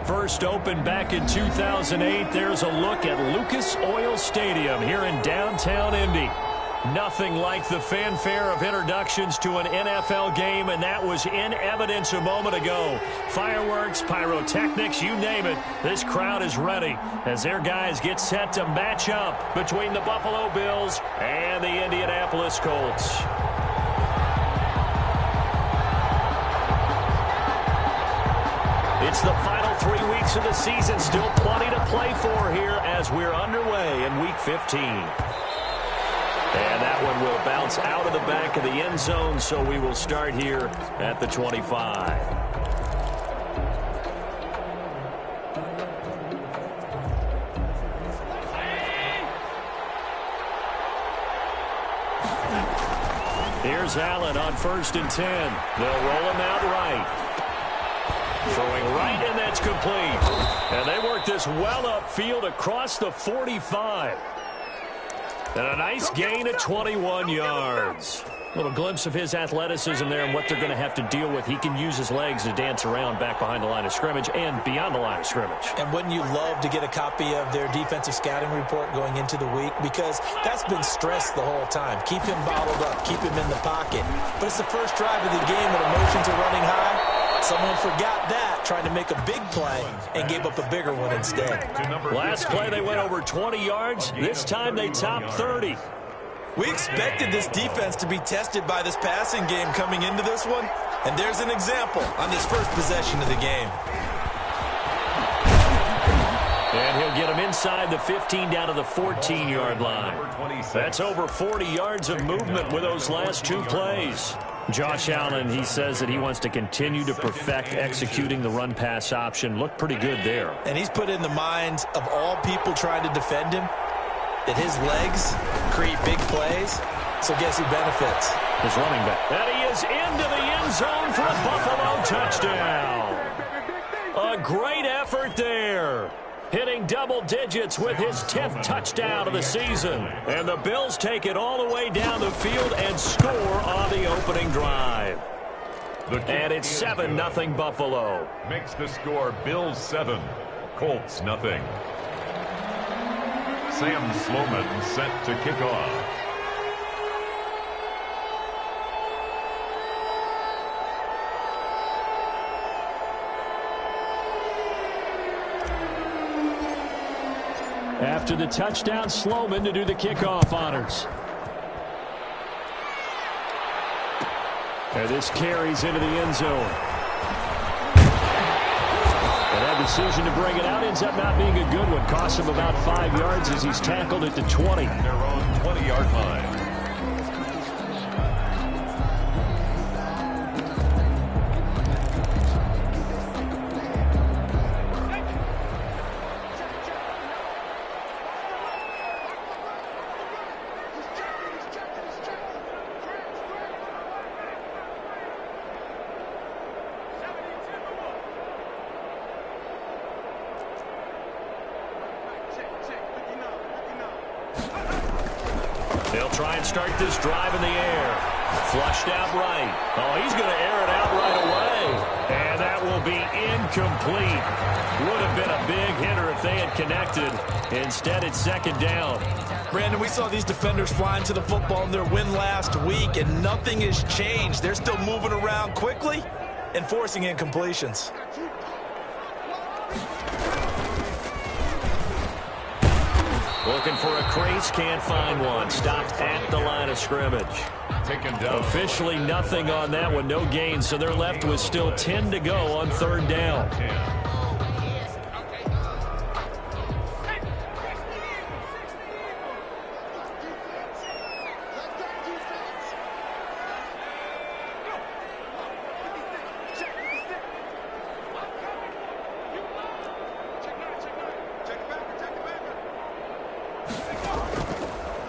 First opened back in 2008. There's a look at Lucas Oil Stadium here in downtown Indy. Nothing like the fanfare of introductions to an NFL game, and that was in evidence a moment ago. Fireworks, pyrotechnics, you name it. This crowd is ready as their guys get set to match up between the Buffalo Bills and the Indianapolis Colts. It's the final 3 weeks of the season. Still plenty to play for here as we're underway in Week 15. And that one will bounce out of the back of the end zone, so we will start here at the 25. Here's Allen on 1st and 10. They'll roll him out right. Throwing right, and that's complete. And they work this well upfield across the 45. And a nice gain of 21 yards. A little glimpse of his athleticism there and what they're going to have to deal with. He can use his legs to dance around back behind the line of scrimmage and beyond the line of scrimmage. And wouldn't you love to get a copy of their defensive scouting report going into the week? Because that's been stressed the whole time. Keep him bottled up. Keep him in the pocket. But it's the first drive of the game when emotions are running high. Someone forgot that, trying to make a big play, and gave up a bigger one instead. Last play, they went over 20 yards. This time, they topped 30. We expected this defense to be tested by this passing game coming into this one, and there's an example on this first possession of the game. And he'll get him inside the 15 down to the 14-yard line. That's over 40 yards of movement with those last two plays. Josh Allen, he says that he wants to continue to perfect executing the run-pass option. Looked pretty good there. And he's put in the minds of all people trying to defend him that his legs create big plays. So guess who benefits? His running back. And he is into the end zone for a Buffalo touchdown. A great effort there. Hitting double digits with his 10th touchdown of the season. And the Bills take it all the way down the field and score on the opening drive. And it's 7-0 Buffalo. Makes the score Bills 7, Colts 0. Sam Sloman set to kick off. After the touchdown, Sloman to do the kickoff honors. And this carries into the end zone. And that decision to bring it out ends up not being a good one. Costs him about 5 yards as he's tackled at the 20. Their own 20-yard line. They'll try and start this drive in the air. Flushed out right. Oh, he's going to air it out right away. And that will be incomplete. Would have been a big hitter if they had connected. Instead, it's second down. Brandon, we saw these defenders flying to the football in their win last week, and nothing has changed. They're still moving around quickly and forcing incompletions. Looking for a crease, can't find one. Stopped at the line of scrimmage. Taken down. Officially nothing on that one, no gain, so they're left with still 10 to go on third down.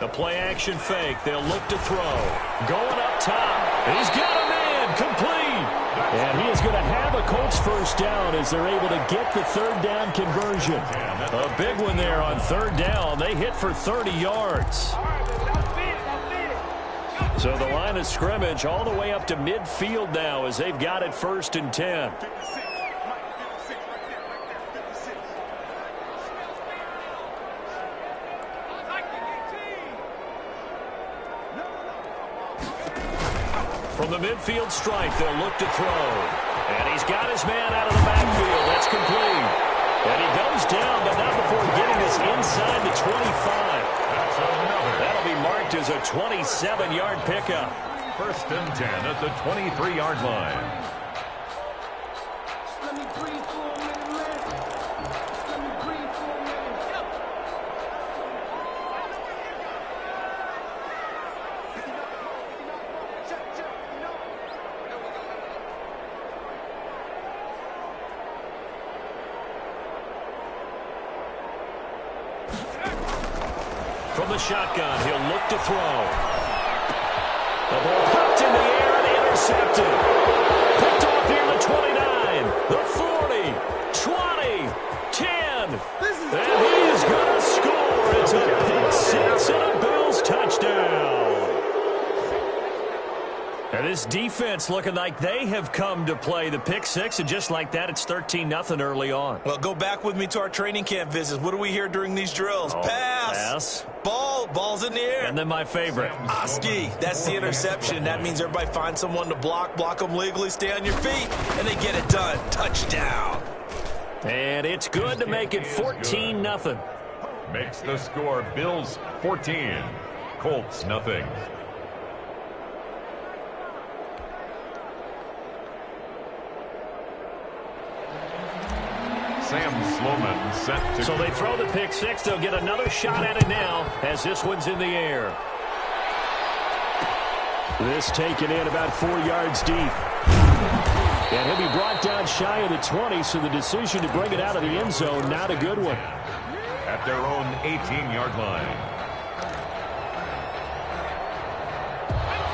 The play-action fake. They'll look to throw. Going up top. He's got a man. Complete. And he is going to have a Colts first down as they're able to get the third down conversion. A big one there on third down. They hit for 30 yards. So the line of scrimmage all the way up to midfield now as they've got it 1st and 10. From the midfield stripe, they'll look to throw. And he's got his man out of the backfield. That's complete. And he goes down, but not before getting us inside the 25. That'll be marked as a 27-yard pickup. 1st and 10 at the 23-yard line. From the shotgun, he'll look to throw. The ball popped in the air and intercepted. Picked off near the 29, the 40, 20, 10. And he is going to score. It's a pick six and a Bills touchdown. And this defense looking like they have come to play the pick six, and just like that, it's 13-0 early on. Well, go back with me to our training camp visits. What do we hear during these drills? Pass. Ball's in the air. And then my favorite. Oski, that's the interception. That means everybody finds someone to block them legally, stay on your feet, and they get it done. Touchdown. And it's good to make it 14-0. Makes the score Bills 14, Colts nothing. Sam Sloman set to... So they throw the pick six. They'll get another shot at it now as this one's in the air. This taken in about 4 yards deep. And he'll be brought down shy of the 20, so the decision to bring it out of the end zone, not a good one. At their own 18-yard line.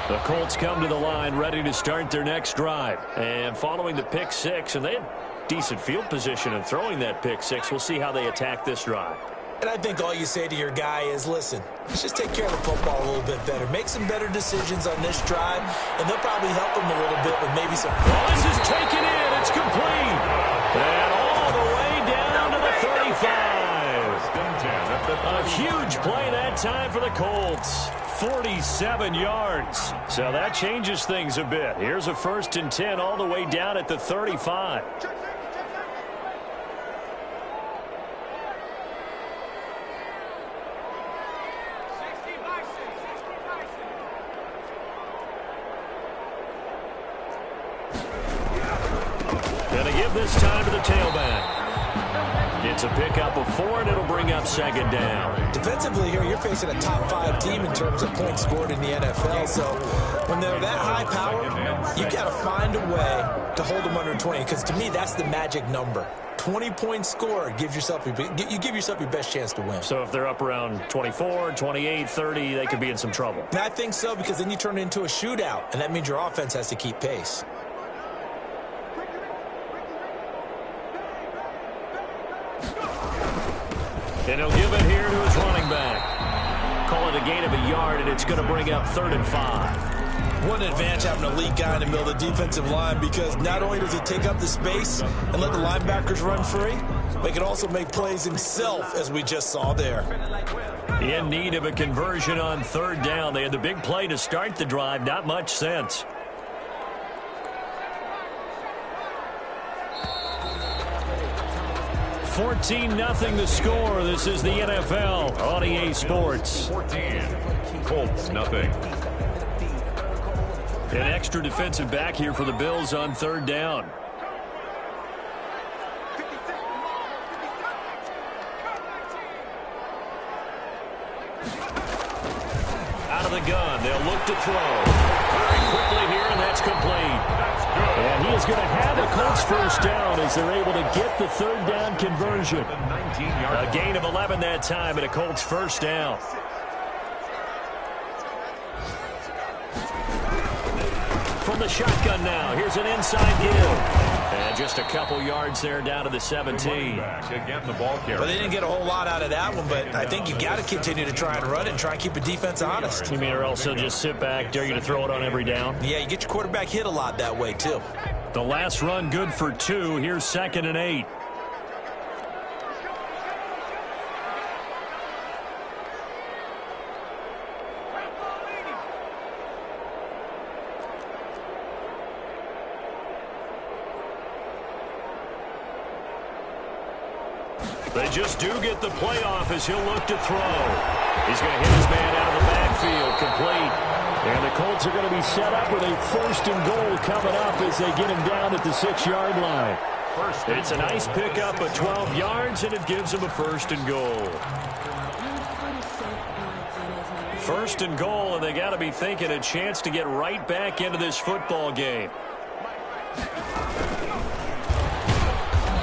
The Colts come to the line ready to start their next drive. And following the pick six, and they had decent field position in throwing that pick six. We'll see how they attack this drive. And I think all you say to your guy is, listen, let's just take care of the football a little bit better. Make some better decisions on this drive, and they'll probably help him a little bit with maybe some... Well, this is taken in. It's complete. And all the way down to the 35. A huge play that time for the Colts. 47 yards. So that changes things a bit. Here's a 1st and 10 all the way down at the 35. Gonna give this time to the tailback. It's a pickup of 4, and it'll bring up 2nd down. Defensively here, you're facing a top 5 team in terms of points scored in the NFL. So when they're that high power, you got to find a way to hold them under 20. Because to me, that's the magic number. 20 points scored gives yourself you give yourself your best chance to win. So if they're up around 24, 28, 30, they could be in some trouble. And I think so, because then you turn it into a shootout, and that means your offense has to keep pace. And he'll give it here to his running back. Call it a gain of a yard, and it's going to bring up 3rd and 5. What an advantage having an elite guy in the middle of the defensive line, because not only does he take up the space and let the linebackers run free, but he can also make plays himself, as we just saw there. In need of a conversion on 3rd down. They had the big play to start the drive. Not much sense. $14-0 the score. This is the NFL on EA Sports. 14, Colts nothing. An extra defensive back here for the Bills on 3rd down. Out of the gun, they'll look to throw. Very quickly here, and that's complete. And he is going to have the Colts 1st down as they're able to get the 3rd down conversion. A gain of 11 that time, and a Colts 1st down. From the shotgun now, here's an inside give. And just a couple yards there down to the 17. Again, the ball carrier. But they didn't get a whole lot out of that one, but I think you got to continue to try and run it and try and keep the defense honest. You mean, or else they'll just sit back, dare you to throw it on every down? Yeah, you get your quarterback hit a lot that way, too. The last run good for 2. Here's 2nd and 8. They just do get the playoff as he'll look to throw. He's going to hit his man out of the backfield, complete. And the Colts are going to be set up with a 1st and goal coming up as they get him down at the 6-yard line. It's a nice pickup of 12 yards, and it gives him a 1st and goal. 1st and goal, and they got to be thinking a chance to get right back into this football game.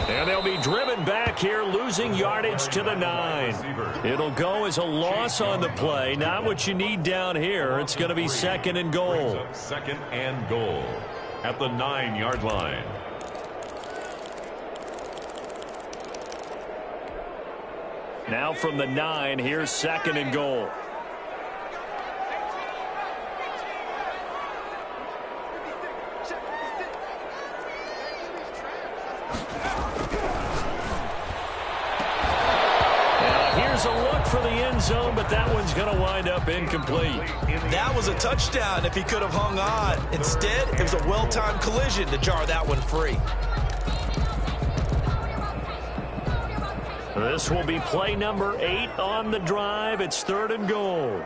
And they'll be driven back here, losing yardage to the 9. It'll go as a loss on the play. Not what you need down here. It's going to be 2nd and goal. 2nd and goal at the 9-yard line. Now from the 9, here's 2nd and goal. A look for the end zone, but that one's going to wind up incomplete. That was a touchdown if he could have hung on. Instead, it was a well-timed collision to jar that one free. This will be play number 8 on the drive. It's 3rd and goal.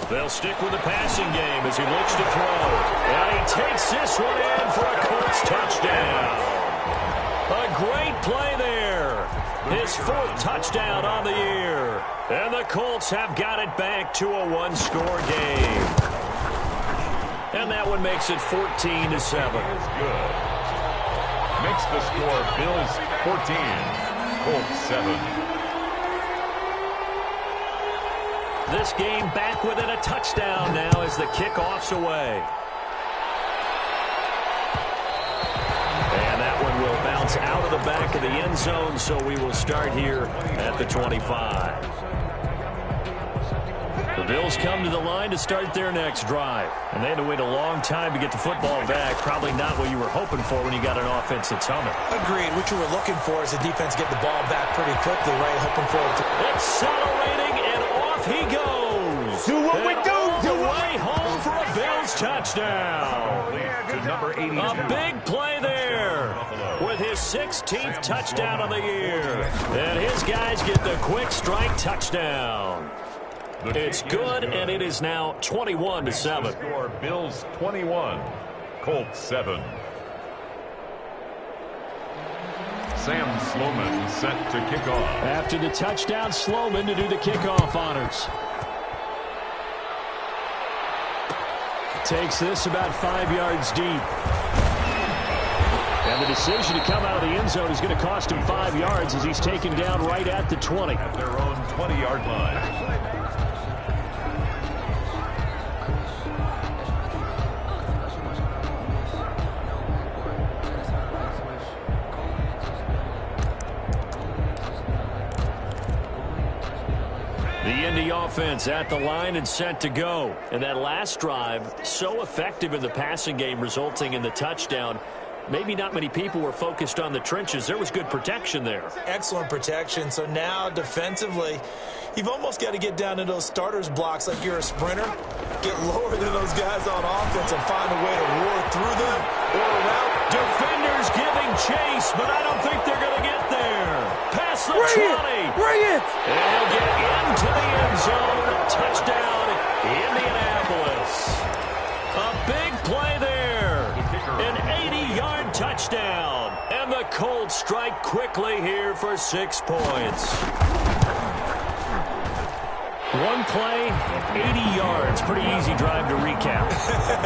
They'll stick with the passing game as he looks to throw. And he takes this one in for a Colts touchdown. A great play there. His 4th touchdown on the year. And the Colts have got it back to a 1-score game. And that one makes it 14-7. Good. Makes the score Bills 14, Colts 7. This game back within a touchdown now as the kickoff's away. And that one will bounce out of the back of the end zone, so we will start here at the 25. The Bills come to the line to start their next drive. And they had to wait a long time to get the football back. Probably not what you were hoping for when you got an offense that's humming. Agreed. What you were looking for is the defense get the ball back pretty quickly, right? Hoping for it to... Accelerating, and off he goes. Do what we do. Do the way home for a Bills touchdown. To number 82. A big play there with his 16th touchdown of the year. And his guys get the quick strike touchdown. It's good, and it is now 21-7. Score Bills 21, Colts 7. Sam Sloman set to kick off. After the touchdown, Sloman to do the kickoff honors. Takes this about 5 yards deep. And the decision to come out of the end zone is going to cost him 5 yards as he's taken down right at the 20. At their own 20-yard line. The Indy offense at the line and set to go. And that last drive, so effective in the passing game, resulting in the touchdown. Maybe not many people were focused on the trenches. There was good protection there. Excellent protection. So now defensively, you've almost got to get down to those starters blocks like you're a sprinter. Get lower than those guys on offense and find a way to roar through them or around. Defenders giving chase, but I don't think they're going to get there. Past the 20. Bring it! And he'll get into the end zone. Touchdown, Indianapolis. A big play there. An 80-yard touchdown. And the Colts strike quickly here for 6 points. One play, 80 yards. Pretty easy drive to recap.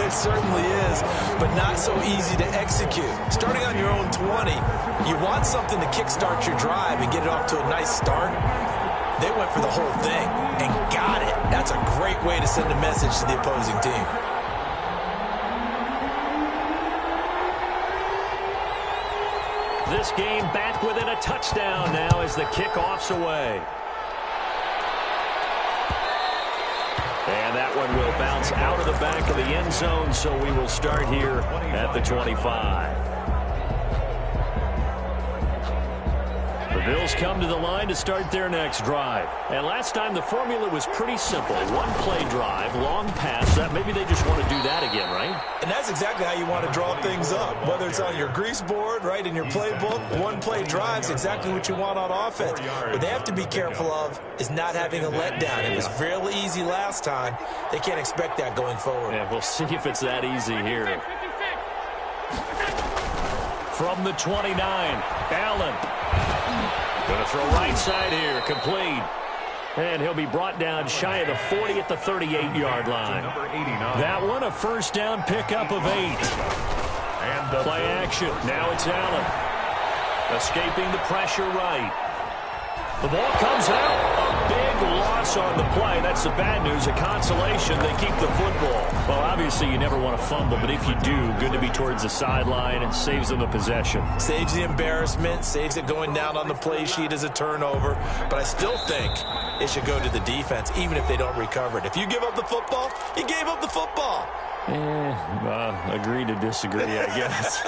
It certainly is, but not so easy to execute. Starting on your own 20, you want something to kickstart your drive and get it off to a nice start. They went for the whole thing and got it. That's a great way to send a message to the opposing team. This game back within a touchdown now as the kickoff's away. And that one will bounce out of the back of the end zone, so we will start here at the 25. The Bills come to the line to start their next drive. And last time the formula was pretty simple. One-play drive, long pass. That maybe they just want to do that again, right? And that's exactly how you want to draw things up. Whether it's on your grease board, right, in your playbook, one-play drive's exactly what you want on offense. What they have to be careful of is not having a letdown. It was fairly easy last time. They can't expect that going forward. Yeah, we'll see if it's that easy here. From the 29, Allen. Going to throw right side here, complete. And he'll be brought down shy of the 40 at the 38-yard line. That one, a first down pickup of 8. And play action. Now it's Allen. Escaping the pressure right. The ball comes out. A big loss on the play. That's the bad news. A consolation, they keep the football. Well, obviously you never want to fumble, but if you do, good to be towards the sideline. It saves them the possession. Saves the embarrassment, saves it going down on the play sheet as a turnover. But I still think it should go to the defense, even if they don't recover it. If you give up the football, you gave up the football. Agree to disagree, I guess.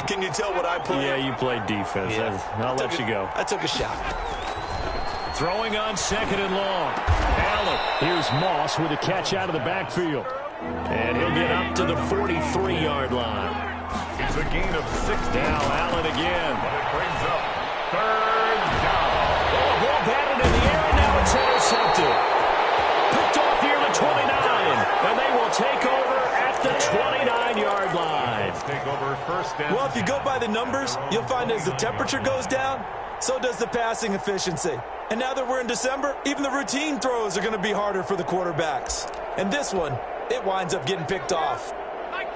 Can you tell what I played? Yeah, you played defense. Yeah. I'll let you go. I took a shot. Throwing on second and long. Allen. Here's Moss with a catch out of the backfield. And he'll get up to the 43-yard line. It's a gain of 6. Now Allen again. But it brings up third down. Oh, ball batted in the air, and now it's intercepted. Picked off here at 29. And they will take over at the 29-yard line. Take over first down. Well, if you go by the numbers, you'll find as the temperature goes down, so does the passing efficiency. And now that we're in December, even the routine throws are going to be harder for the quarterbacks. And this one, it winds up getting picked off.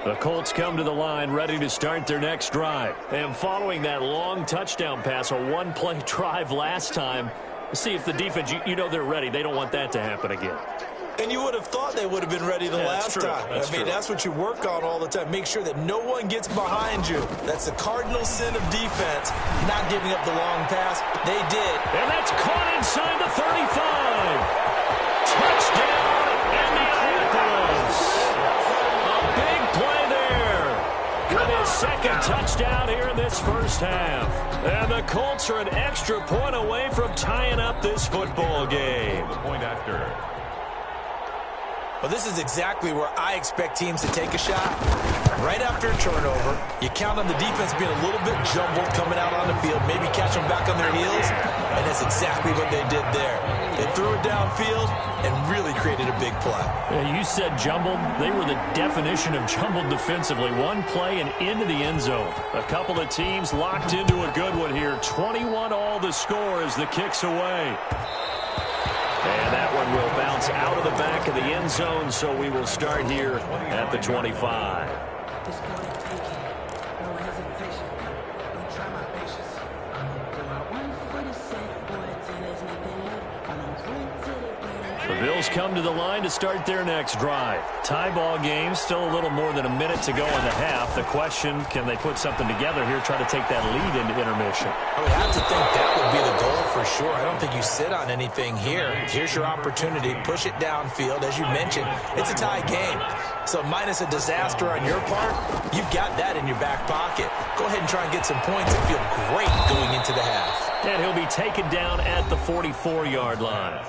The Colts come to the line ready to start their next drive. And following that long touchdown pass, a one-play drive last time, see if the defense, you know they're ready. They don't want that to happen again. And you would have thought they would have been ready the last time. That's what you work on all the time. Make sure that no one gets behind you. That's the cardinal sin of defense, not giving up the long pass. They did. And that's caught inside the 35. Touchdown, Indianapolis. A big play there. With his second touchdown here in this first half. And the Colts are an extra point away from tying up this football game. The point after. Well, this is exactly where I expect teams to take a shot. Right after a turnover, you count on the defense being a little bit jumbled coming out on the field, maybe catch them back on their heels, and that's exactly what they did there. They threw it downfield and really created a big play. Yeah, you said jumbled. They were the definition of jumbled defensively. One play and into the end zone. A couple of teams locked into a good one here. 21-all the score as the kick's away. And that one will bounce out of the back of the end zone, so we will start here at the 25. The Bills come to the line to start their next drive. Tie ball game, still a little more than a minute to go in the half. The question, can they put something together here, try to take that lead into intermission? I would have to think that would be the goal for sure. I don't think you sit on anything here. Here's your opportunity. Push it downfield. As you mentioned, it's a tie game. So minus a disaster on your part, you've got that in your back pocket. Go ahead and try and get some points and feel great going into the half. And he'll be taken down at the 44-yard line.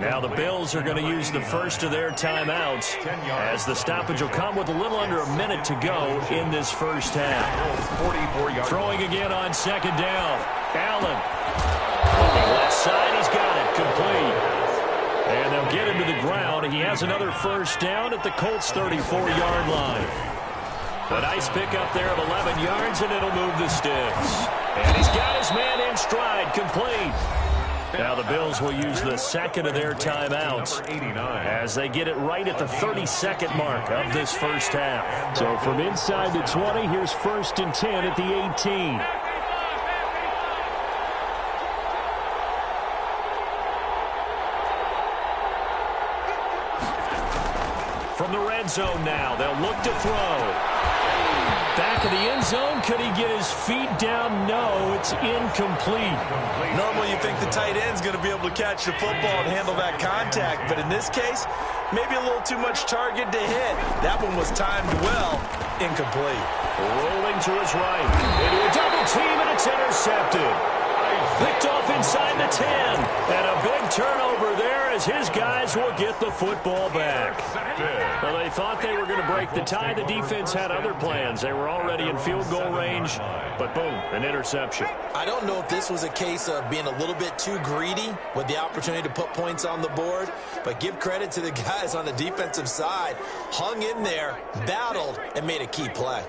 Now the Bills are going to use the first of their timeouts as the stoppage will come with a little under a minute to go in this first half. Throwing again on second down. Allen. Left side, he's got it. Complete. And they'll get him to the ground. He has another first down at the Colts' 34-yard line. A nice pickup there of 11 yards, and it'll move the sticks. And he's got his man in stride. Complete. Now the Bills will use the second of their timeouts as they get it right at the 32nd mark of this first half. So from inside the 20, here's first and 10 at the 18. From the red zone now, they'll look to throw. Back of the end zone, could he get his feet down? No, it's incomplete. Normally you think the tight end's going to be able to catch the football and handle that contact, but in this case, maybe a little too much target to hit. That one was timed well, incomplete. Rolling to his right, into a double team, and it's intercepted. Picked off inside the 10. And a big turnover there as his guys will get the football back. Well, they thought they were going to break the tie. The defense had other plans. They were already in field goal range. But boom, an interception. I don't know if this was a case of being a little bit too greedy with the opportunity to put points on the board. But give credit to the guys on the defensive side. Hung in there, battled, and made a key play.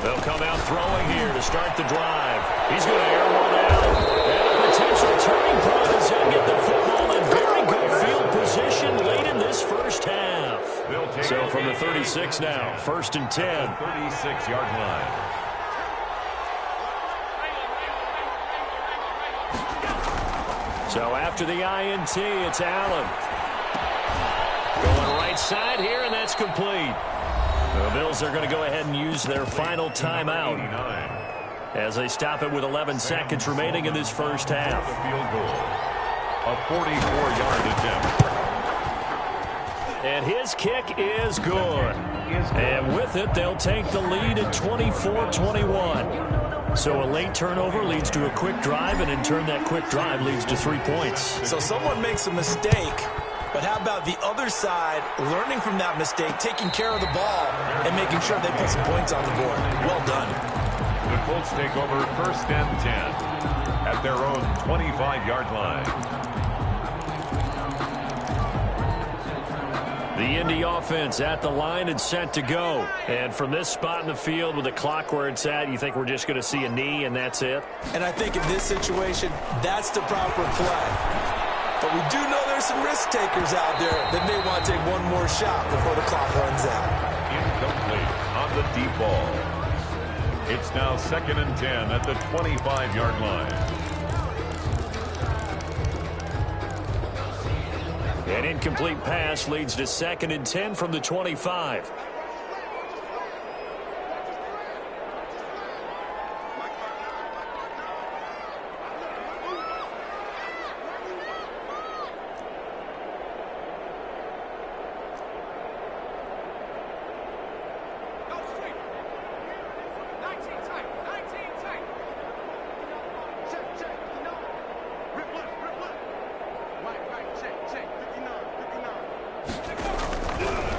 They'll come out throwing here to start the drive. He's going to air one out. And a potential turning point as they get the football in very good field position late in this first half. So from the 36 now, 1st and 10. 36-yard line. So after the INT, it's Allen. Going right side here, and that's complete. The Bills are going to go ahead and use their final timeout as they stop it with 11 seconds remaining in this first half. Field goal. A 44-yard attempt. And his kick is good. And with it, they'll take the lead at 24-21. So a late turnover leads to a quick drive, and in turn, that quick drive leads to 3 points. So someone makes a mistake. But how about the other side, learning from that mistake, taking care of the ball, and making sure they put some points on the board. Well done. The Colts take over 1st and 10 at their own 25-yard line. The Indy offense at the line and set to go. And from this spot in the field with the clock where it's at, you think we're just going to see a knee and that's it? And I think in this situation, that's the proper play. But we do know there's some risk takers out there that may want to take one more shot before the clock runs out. Incomplete on the deep ball. It's now 2nd and 10 at the 25-yard line. An incomplete pass leads to 2nd and 10 from the 25.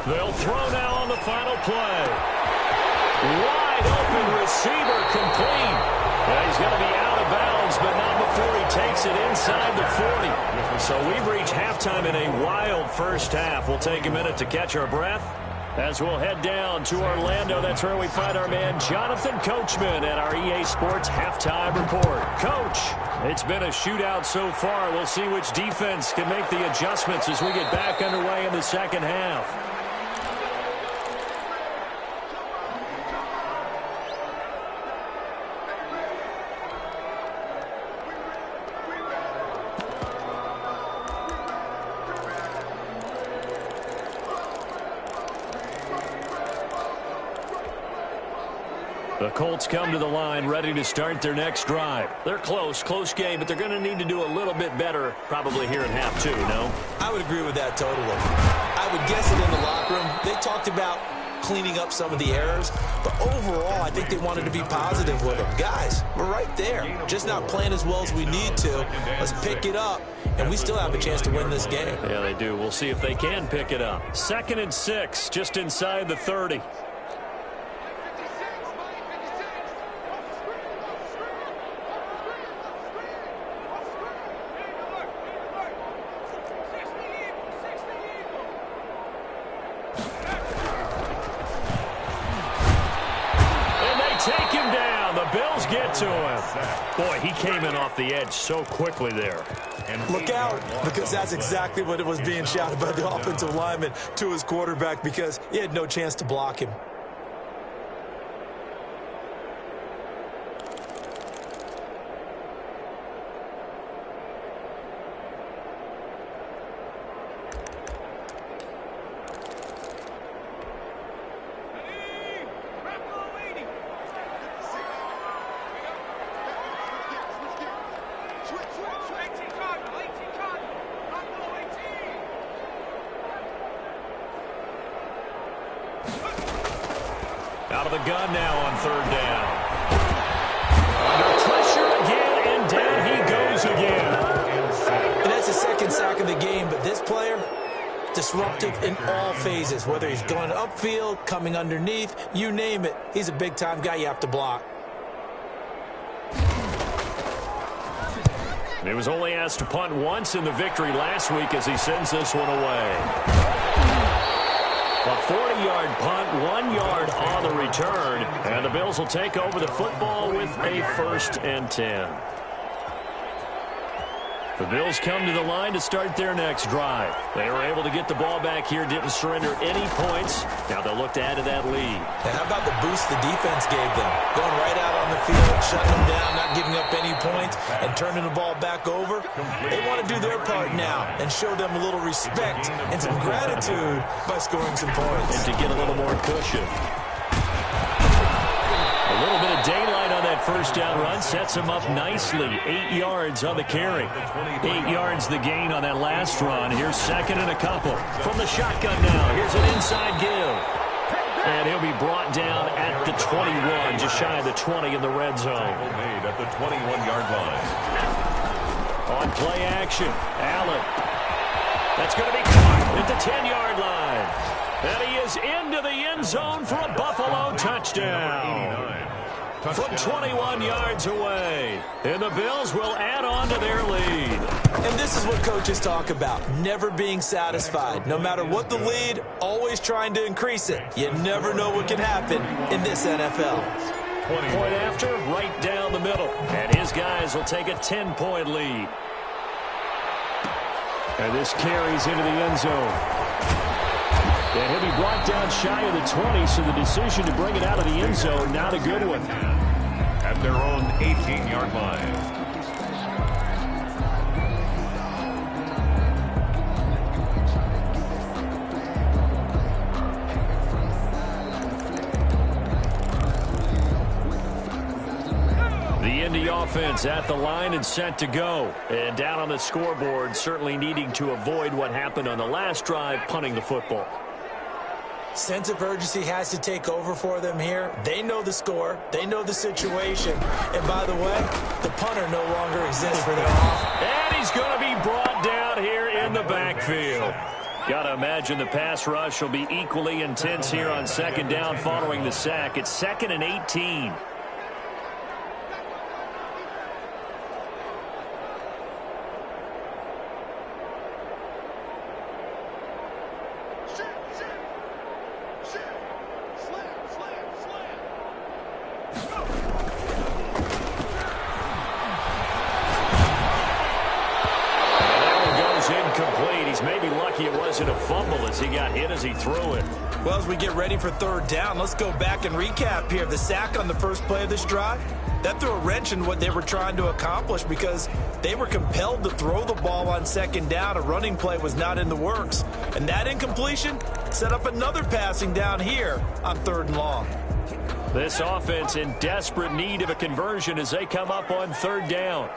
They'll throw now on the final play. Wide open receiver complete. He's going to be out of bounds, but not before he takes it inside the 40. So we've reached halftime in a wild first half. We'll take a minute to catch our breath as we'll head down to Orlando. That's where we find our man Jonathan Coachman at our EA Sports Halftime Report. Coach, it's been a shootout so far. We'll see which defense can make the adjustments as we get back underway in the second half. The Colts come to the line ready to start their next drive. They're close game, but they're going to need to do a little bit better probably here in half two, no? I would agree with that totally. I would guess it in the locker room. They talked about cleaning up some of the errors, but overall, I think they wanted to be positive with them. Guys, we're right there. Just not playing as well as we need to. Let's pick it up, and we still have a chance to win this game. Yeah, they do. We'll see if they can pick it up. 2nd and 6, just inside the 30. Take him down. The Bills get to him. Boy, he came in off the edge so quickly there. Look out, because that's exactly what it was being shouted by the offensive lineman to his quarterback, because he had no chance to block him. Out of the gun now on third down. Under pressure again, and down he goes again. And that's the second sack of the game, but this player, disruptive in all phases, whether he's going upfield, coming underneath, you name it. He's a big-time guy you have to block. He was only asked to punt once in the victory last week as he sends this one away. A 40-yard punt, 1 yard on the return, and the Bills will take over the football with a 1st and 10. The Bills come to the line to start their next drive. They were able to get the ball back here, didn't surrender any points. Now they'll look to add to that lead. And how about the boost the defense gave them? Going right out on the field, shutting them down, not giving up any points, and turning the ball back over. They want to do their part now and show them a little respect and some gratitude by scoring some points. And to get a little more cushion. A little bit of daylight on that first down run sets him up nicely. 8 yards on the carry. 8 yards the gain on that last run. Here's second and a couple. From the shotgun now, here's an inside give. And he'll be brought down at the 21, just shy of the 20 in the red zone. Made at the 21-yard line. On play action, Allen. That's going to be caught at the 10-yard line. And he is into the end zone for a Buffalo touchdown. From 21 yards away. And the Bills will add on to their lead. And this is what coaches talk about, never being satisfied. No matter what the lead, always trying to increase it. You never know what can happen in this NFL. Point after, right down the middle. And his guys will take a 10-point lead. And this carries into the end zone. And he'll be brought down shy of the 20, so the decision to bring it out of the end zone, not a good one. At their own 18-yard line. The Indy offense at the line and set to go. And down on the scoreboard, certainly needing to avoid what happened on the last drive, punting the football. Sense of urgency has to take over for them here. They know the score. They know the situation. And by the way, the punter no longer exists for their offense. And he's going to be brought down here in the backfield. Got to imagine the pass rush will be equally intense here on second down following the sack. It's 2nd and 18. He got hit as he threw it. Well, as we get ready for third down, let's go back and recap here. The sack on the first play of this drive, that threw a wrench in what they were trying to accomplish because they were compelled to throw the ball on second down. A running play was not in the works. And that incompletion set up another passing down here on 3rd and long. This offense in desperate need of a conversion as they come up on 3rd down.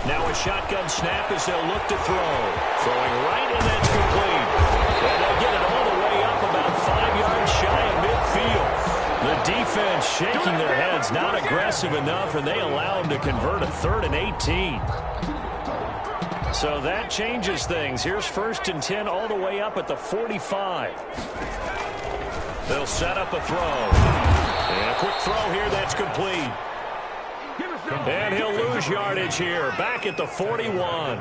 Now a shotgun snap as they'll look to throw. Throwing right, and that's complete. And they'll get it all the way up about 5 yards shy of midfield. The defense shaking their heads, not aggressive enough, and they allow them to convert a 3rd and 18. So that changes things. Here's 1st and 10 all the way up at the 45. They'll set up a throw. And a quick throw here that's complete. And he'll lose yardage here, back at the 41.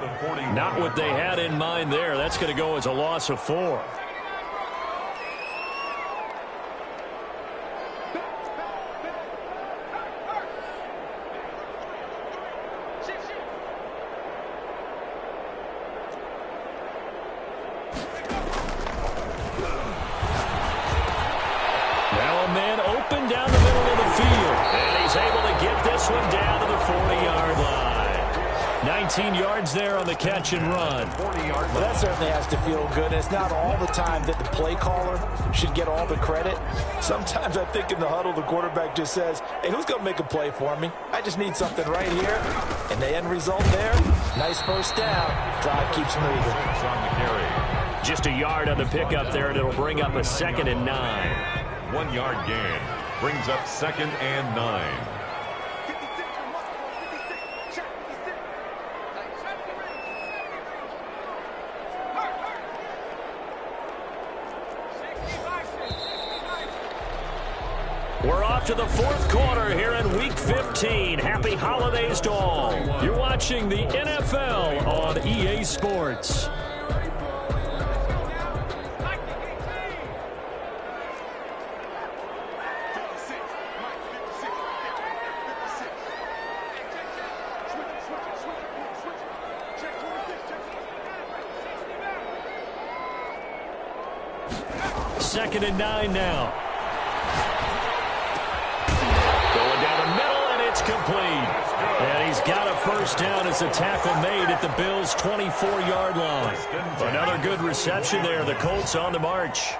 Not what they had in mind there. That's going to go as a loss of 4. Now a man open down the middle of the field. And he's able to get this one down to the 40-yard line. 19 yards there on the catch and run. 40-yard Well, that certainly has to feel good. It's not all the time that the play caller should get all the credit. Sometimes I think in the huddle, the quarterback just says, hey, who's going to make a play for me? I just need something right here. And the end result there, nice first down. Drive keeps moving. on the carry. Just a yard on the pickup there, and it'll bring up a 2nd and 9. 1-yard gain brings up 2nd and 9. We're off to the 4th quarter here in Week 15. Happy holidays to all. You're watching the NFL on EA Sports. Second and 9 now. Going down the middle, and it's complete. And he's got a first down as the tackle made at the Bills' 24-yard line. Another good reception there. The Colts on the march.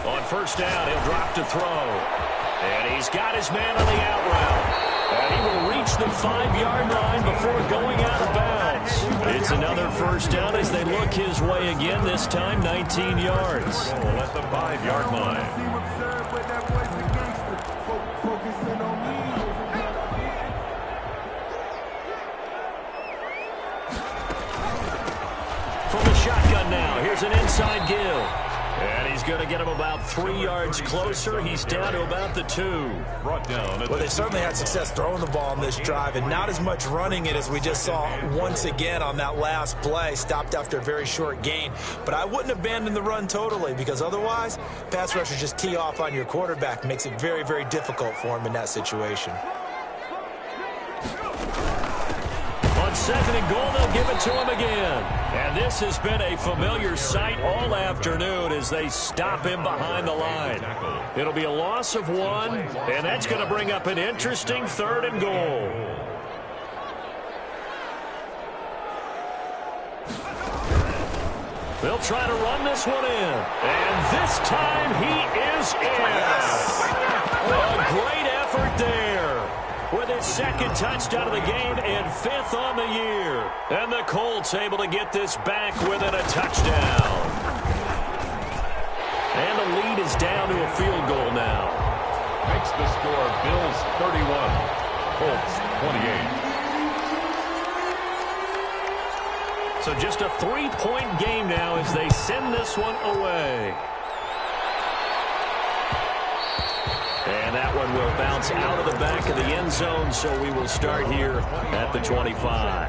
On first down, he'll drop to throw. And he's got his man on the out route. And he will reach the 5-yard line before going out of bounds. It's another first down as they look his way again, this time 19 yards. At the 5-yard line. From the shotgun now, here's an inside give. And he's going to get him about 3 yards closer. He's down to about the 2. Brought down. Well, they certainly had success throwing the ball on this drive, and not as much running it as we just saw once again on that last play. Stopped after a very short gain. But I wouldn't abandon the run totally, because otherwise, pass rushers just tee off on your quarterback. Makes it very, very difficult for him in that situation. On 2nd and goal, they'll give it to him again. And this has been a familiar sight all afternoon as they stop him behind the line. It'll be a loss of 1, and that's going to bring up an interesting 3rd and goal. They'll try to run this one in. And this time he is in. A great effort there. With his 2nd touchdown of the game and 5th on the year. And the Colts able to get this back within a touchdown. And the lead is down to a field goal now. Makes the score Bills 31, Colts 28. So just a 3-point game now as they send this one away. And that one will bounce out of the back of the end zone, so we will start here at the 25.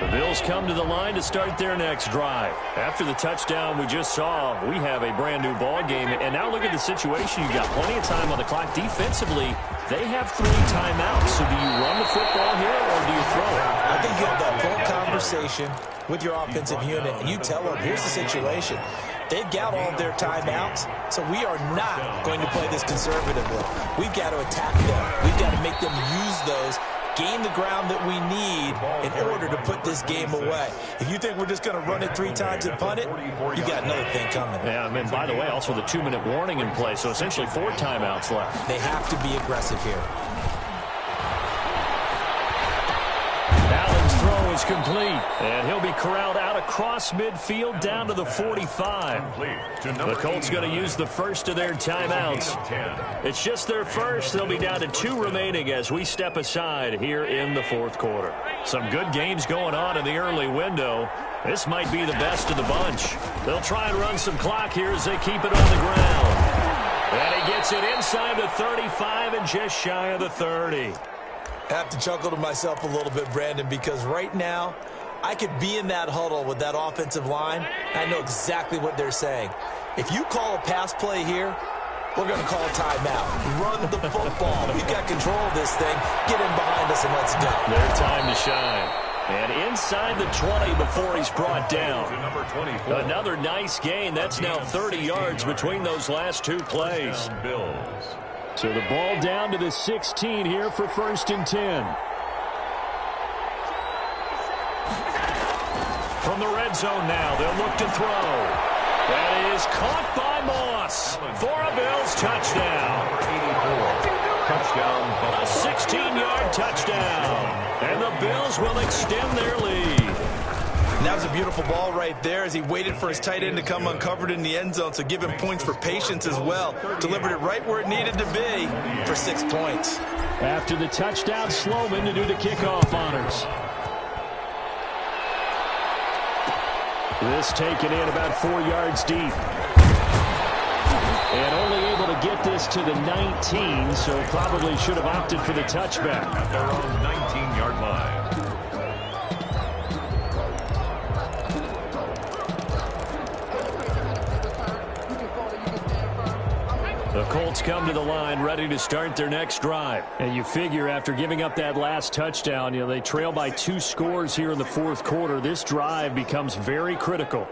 The Bills come to the line to start their next drive. After the touchdown we just saw, we have a brand-new ball game. And now look at the situation. You've got plenty of time on the clock. Defensively, they have 3 timeouts. So do you run the football here or do you throw it? I think you have that full conversation with your offensive unit, and you tell them, here's the situation. They've got all of their timeouts, so we are not going to play this conservatively. We've got to attack them. We've got to make them use those, gain the ground that we need in order to put this game away. If you think we're just going to run it 3 times and punt it, you got another thing coming. Yeah, and by the way, also the 2-minute warning in play, so essentially 4 timeouts left. They have to be aggressive here. Allen's throw is complete, and he'll be corralled out across midfield down to the 45. The Colts going to use the first of their timeouts. It's just their first. They'll be down to 2 remaining as we step aside here in the 4th quarter. Some good games going on in the early window. This might be the best of the bunch. They'll try and run some clock here as they keep it on the ground. And he gets it inside the 35 and just shy of the 30. I have to chuckle to myself a little bit, Brandon, because right now I could be in that huddle with that offensive line. I know exactly what they're saying. If you call a pass play here, we're going to call a timeout. Run the football. We've got control of this thing. Get in behind us and let's go. Their time to shine. And inside the 20 before he's brought down. Number 24. Another nice gain. That's now 30 yards between those last two plays. Bills. So the ball down to the 16 here for 1st and 10. From the red zone now, they'll look to throw. That is caught by Moss for a Bills touchdown. 84. Touchdown. A 16-yard touchdown. And the Bills will extend their lead. And that was a beautiful ball right there as he waited for his tight end to come uncovered in the end zone, so give him points for patience as well. Delivered it right where it needed to be for 6 points. After the touchdown, Sloman to do the kickoff honors. This taken in about 4 yards deep. And only able to get this to the 19, so probably should have opted for the touchback. At their own 19-yard line. The Colts come to the line ready to start their next drive. And you figure after giving up that last touchdown, they trail by 2 scores here in the 4th quarter. This drive becomes very critical.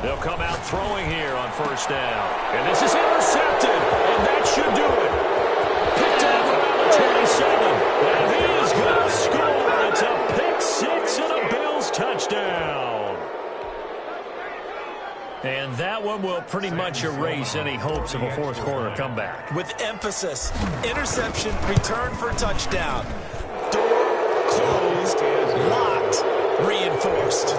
They'll come out throwing here on 1st down. And this is intercepted. And that should do it. Picked off around the 27. And he is going to score. It's a pick 6 and a Bills touchdown. And that one will pretty much erase any hopes of a 4th quarter comeback. With emphasis, interception, return for touchdown. Door closed, locked, reinforced.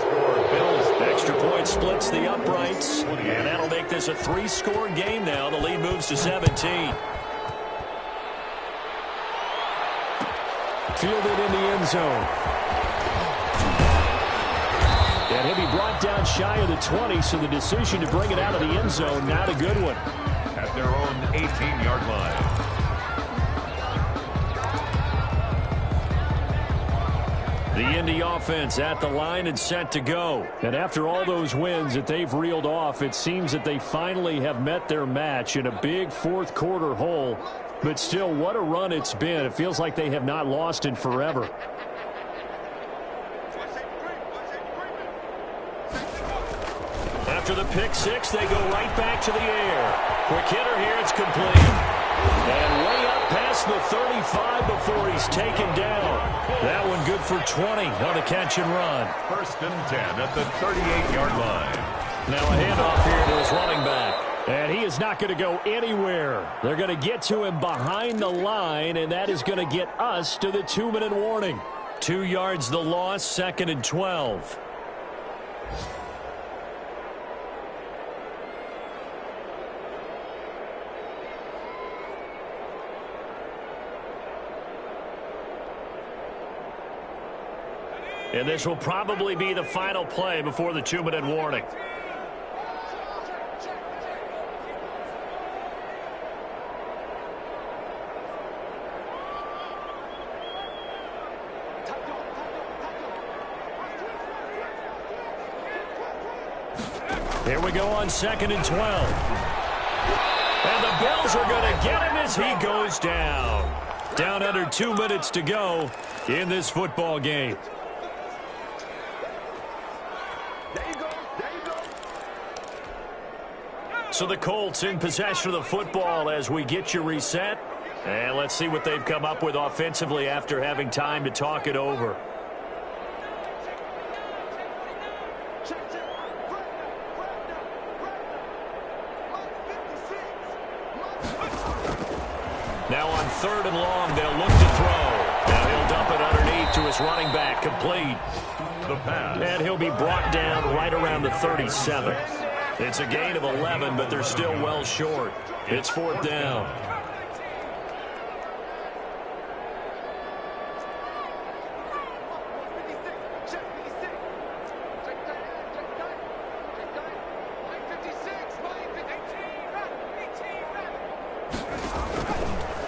Extra point splits the uprights, and that'll make this a 3-score game now. The lead moves to 17. Fielded in the end zone. And he'll be brought down shy of the 20, so the decision to bring it out of the end zone, not a good one. At their own 18-yard line. The Indy offense at the line and set to go. And after all those wins that they've reeled off, it seems that they finally have met their match in a big 4th quarter hole. But still, what a run it's been. It feels like they have not lost in forever. After the pick 6, they go right back to the air. Quick hitter here, it's complete. And way up past the 35 before he's taken down. That one good for 20 on the catch and run. 1st and 10 at the 38-yard line. Now a handoff here to his running back. And he is not going to go anywhere. They're going to get to him behind the line, and that is going to get us to the 2-minute warning. 2 yards the loss, 2nd and 12. And this will probably be the final play before the 2-minute warning. Here we go on 2nd and 12. And the Bills are going to get him as he goes down. Down under 2 minutes to go in this football game. So the Colts in possession of the football as we get you reset. And let's see what they've come up with offensively after having time to talk it over. Now on 3rd and long, they'll look to throw. Now he'll dump it underneath to his running back, complete. The pass. And he'll be brought down right around the 37. It's a gain of 11, but they're still well short. It's 4th down.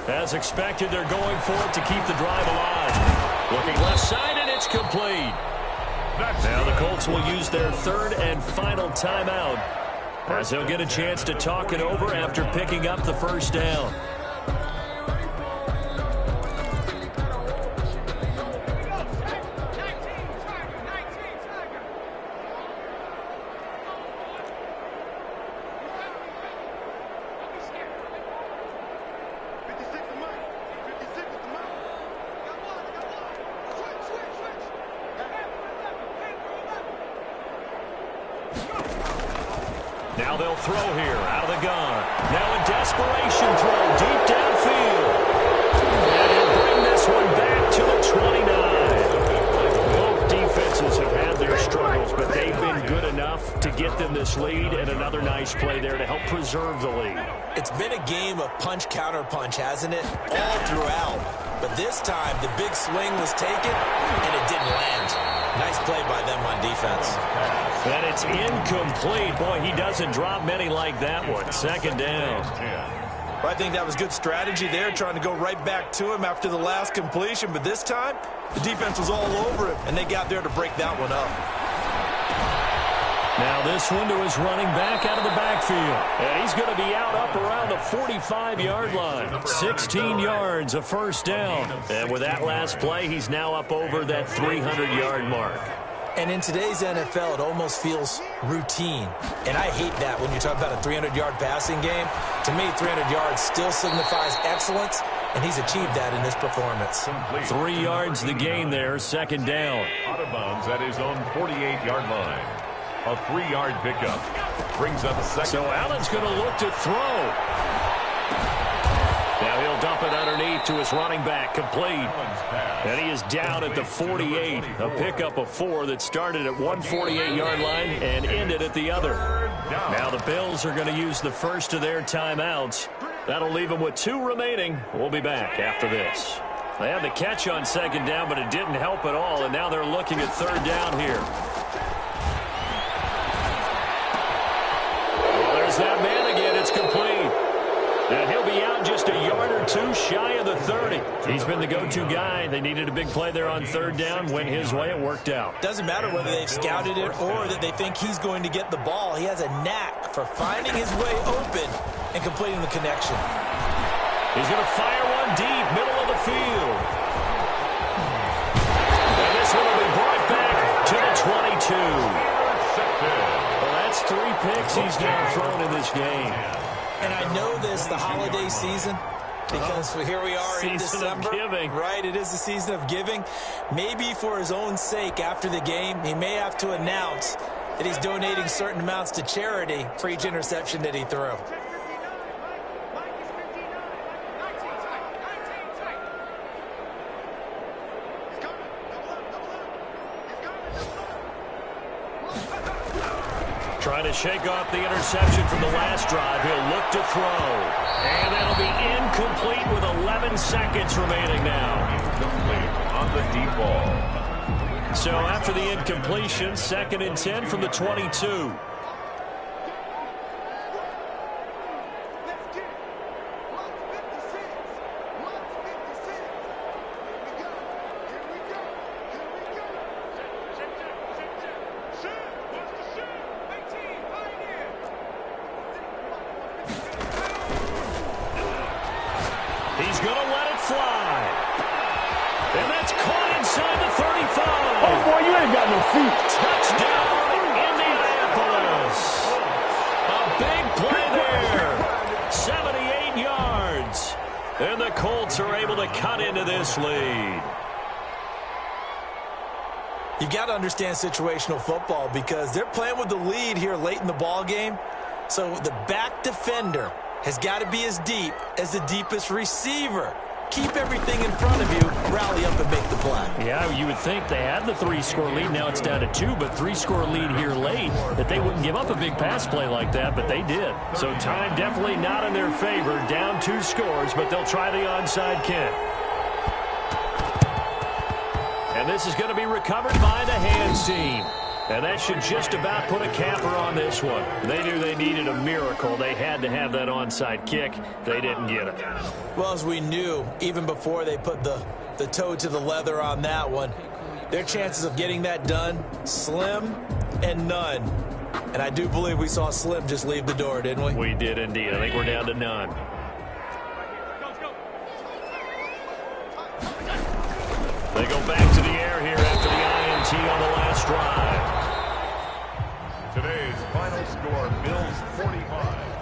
As expected, they're going for it to keep the drive alive. Looking left side, and it's complete. Now the Colts will use their third and final timeout as they'll get a chance to talk it over after picking up the first down. Now they'll throw here out of the gun. Now a desperation throw deep downfield. And he'll bring this one back to the 29. Both defenses have had their struggles, but they've been good enough to get them this lead, and another nice play there to help preserve the lead. It's been a game of punch-counter-punch, hasn't it? All throughout. But this time, the big swing was taken, and it didn't land. Nice play by them on defense. And it's incomplete. Boy, he doesn't drop many like that one. Second down. Well, I think that was good strategy there, trying to go right back to him after the last completion. But this time, the defense was all over him, and they got there to break that one up. Now this one to his running back out of the backfield. And he's going to be out up around the 45-yard line. 16 yards, a first down. And with that last play, he's now up over that 300-yard mark. And in today's NFL, it almost feels routine. And I hate that when you talk about a 300-yard passing game. To me, 300 yards still signifies excellence, and he's achieved that in this performance. 3 yards the gain there, second down. Out of bounds at his own 48-yard line. A 3-yard pickup. Brings up second. So Allen's going to look to throw. Now he'll dump it underneath to his running back, complete. And he is down at the 48. A pickup of 4 that started at one 48-yard line and ended at the other. Now the Bills are going to use the first of their timeouts. That'll leave them with 2 remaining. We'll be back after this. They had the catch on second down, but it didn't help at all, and now they're looking at third down here. That man again, it's complete. And he'll be out just a yard or 2 shy of the 30. He's been the go-to guy. They needed a big play there on third down. Went his way. It worked out. Doesn't matter whether they've scouted it or that they think he's going to get the ball. He has a knack for finding his way open and completing the connection. He's going to fire one deep, middle of the field. And this one will be brought back to the 22. Well, that's 3 picks he's now thrown in this game. And I know this, the holiday season, because here we are in December. Season of giving. Right, it is the season of giving. Maybe for his own sake after the game, he may have to announce that he's donating certain amounts to charity for each interception that he threw. Trying to shake off the interception from the last drive. He'll look to throw. And that'll be incomplete with 11 seconds remaining now. Incomplete on the deep ball. So after the incompletion, 2nd and 10 from the 22. He's going to let it fly. And that's caught inside the 35. Oh, boy, you ain't got no feet. Touchdown, Indianapolis. A big play there. 78 yards. And the Colts are able to cut into this lead. You've got to understand situational football because they're playing with the lead here late in the ball game. So the back defender has got to be as deep as the deepest receiver. Keep everything in front of you, rally up and make the play. Yeah, you would think they had the 3-score lead. Now it's down to 2, but 3-score lead here late, that they wouldn't give up a big pass play like that, but they did. So time definitely not in their favor. Down 2 scores, but they'll try the onside kick. And this is going to be recovered by the hands team. And that should just about put a capper on this one. They knew they needed a miracle. They had to have that onside kick. They didn't get it. Well, as we knew, even before they put the toe to the leather on that one, their chances of getting that done, slim and none. And I do believe we saw Slim just leave the door, didn't we? We did indeed. I think we're down to none. They go back to the air here after the INT on the last drive. Today's final score, Bills 45,